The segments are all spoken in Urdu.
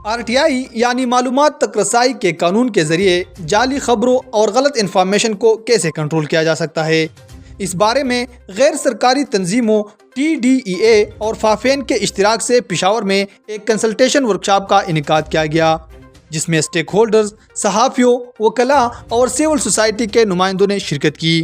RTI یعنی معلومات تک رسائی کے قانون کے ذریعے جعلی خبروں اور غلط انفارمیشن کو کیسے کنٹرول کیا جا سکتا ہے، اس بارے میں غیر سرکاری تنظیموں TDEA اور فافین کے اشتراک سے پشاور میں ایک کنسلٹیشن ورکشاپ کا انعقاد کیا گیا، جس میں اسٹیک ہولڈرز، صحافیوں، وکلاء اور سول سوسائٹی کے نمائندوں نے شرکت کی۔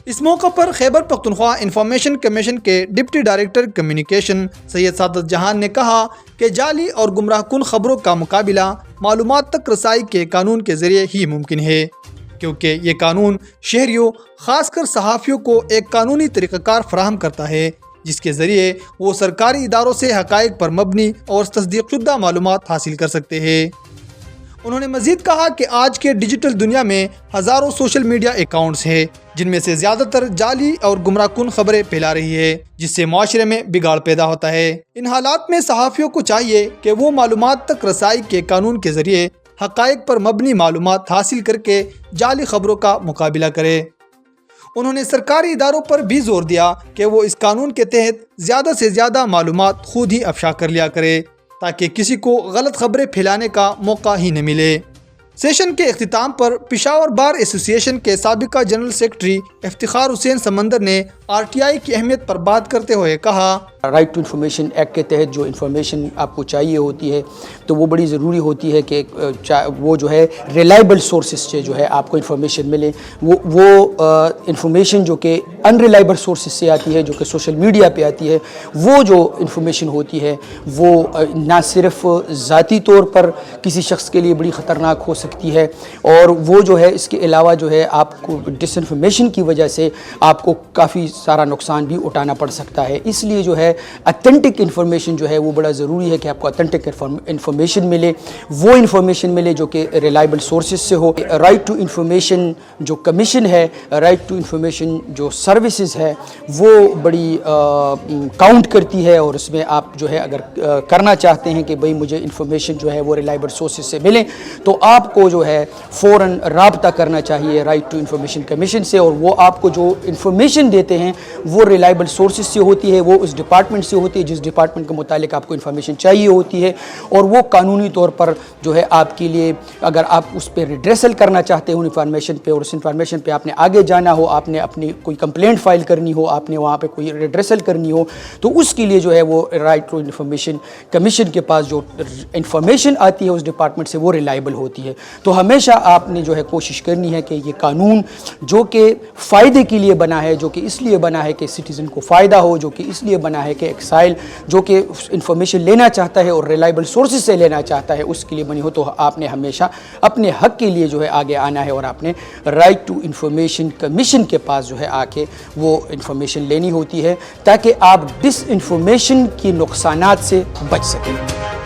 اس موقع پر خیبر پختونخوا انفارمیشن کمیشن کے ڈپٹی ڈائریکٹر کمیونیکیشن سید سعادت جہان نے کہا کہ جعلی اور گمراہ کن خبروں کا مقابلہ معلومات تک رسائی کے قانون کے ذریعے ہی ممکن ہے، کیونکہ یہ قانون شہریوں خاص کر صحافیوں کو ایک قانونی طریقہ کار فراہم کرتا ہے جس کے ذریعے وہ سرکاری اداروں سے حقائق پر مبنی اور تصدیق شدہ معلومات حاصل کر سکتے ہیں۔ انہوں نے مزید کہا کہ آج کے ڈیجیٹل دنیا میں ہزاروں سوشل میڈیا اکاؤنٹس ہیں جن میں سے زیادہ تر جعلی اور گمراہ کن خبریں پھیلا رہی ہے، جس سے معاشرے میں بگاڑ پیدا ہوتا ہے۔ ان حالات میں صحافیوں کو چاہیے کہ وہ معلومات تک رسائی کے قانون کے ذریعے حقائق پر مبنی معلومات حاصل کر کے جعلی خبروں کا مقابلہ کرے۔ انہوں نے سرکاری اداروں پر بھی زور دیا کہ وہ اس قانون کے تحت زیادہ سے زیادہ معلومات خود ہی افشا کر لیا کرے تاکہ کسی کو غلط خبریں پھیلانے کا موقع ہی نہ ملے۔ سیشن کے اختتام پر پشاور بار ایسوسی ایشن کے سابقہ جنرل سیکرٹری افتخار حسین سمندر نے RTI کی اہمیت پر بات کرتے ہوئے کہا، رائٹ ٹو انفارمیشن ایکٹ کے تحت جو انفارمیشن آپ کو چاہیے ہوتی ہے تو وہ بڑی ضروری ہوتی ہے کہ وہ جو ہے ریلائبل سورسز سے جو ہے آپ کو انفارمیشن ملے۔ وہ انفارمیشن جو کہ ان ریلائبل سورسز سے آتی ہے، جو کہ سوشل میڈیا پہ آتی ہے، وہ جو انفارمیشن ہوتی ہے وہ نہ صرف ذاتی طور پر کسی شخص کے لیے بڑی خطرناک ہو سکتی ہے، اور وہ جو ہے اس کے علاوہ جو ہے آپ کو ڈس انفارمیشن کی وجہ سے آپ کو کافی سارا نقصان بھی اٹھانا پڑ سکتا ہے۔ اس لیے جو ہے اتھینٹک انفارمیشن جو ہے وہ بڑا ضروری ہے کہ آپ کو اتھینٹک انفارمیشن ملے، وہ انفارمیشن ملے جو کہ ریلائبل سورسز سے ہو۔ رائٹ ٹو انفارمیشن جو کمیشن ہے، رائٹ ٹو انفارمیشن جو سروسز ہے، وہ بڑی کاؤنٹ کرتی ہے، اور اس میں آپ جو ہے اگر کرنا چاہتے ہیں کہ بھئی مجھے انفارمیشن جو ہے وہ ریلائبل سورسز سے ملے تو آپ کو جو ہے فوراً رابطہ کرنا چاہیے رائٹ ٹو انفارمیشن کمیشن سے، اور وہ آپ کو جو انفارمیشن دیتے ہیں وہ ریلائبل سورسز سے ہوتی ہے، وہ اس ڈپارٹمنٹ سے ہوتی ہے جس ڈپارٹمنٹ کے متعلق آپ کو انفارمیشن چاہیے ہوتی ہے، اور وہ قانونی طور پر جو ہے آپ کے لیے اگر آپ اس پہ ریڈریسل کرنا چاہتے ہو انفارمیشن پہ، اور اس انفارمیشن پہ آپ نے آگے جانا ہو، آپ نے اپنی کوئی کمپلینٹ فائل کرنی ہو، آپ نے وہاں پہ کوئی ریڈریسل کرنی ہو، تو اس کے لیے جو ہے وہ رائٹ ٹو انفارمیشن کمیشن کے پاس جو انفارمیشن آتی ہے اس ڈپارٹمنٹ سے وہ ریلائبل ہوتی ہے۔ تو ہمیشہ آپ نے جو ہے کوشش کرنی ہے کہ یہ قانون جو کہ فائدے کے لیے بنا ہے، جو کہ اس لیے بنا ہے کہ سٹیزن کو فائدہ ہو، جو کہ اس لیے بنا ہے کہ ایکسائل جو کہ انفارمیشن لینا چاہتا ہے اور ریلائبل سورسز سے لینا چاہتا ہے اس کے لیے بنی ہو، تو آپ نے ہمیشہ اپنے حق کے لیے جو ہے آگے آنا ہے، اور آپ نے رائٹ ٹو انفارمیشن کمیشن کے پاس جو ہے آ کے وہ انفارمیشن لینی ہوتی ہے تاکہ آپ ڈس انفارمیشن کی نقصانات سے بچ سکیں۔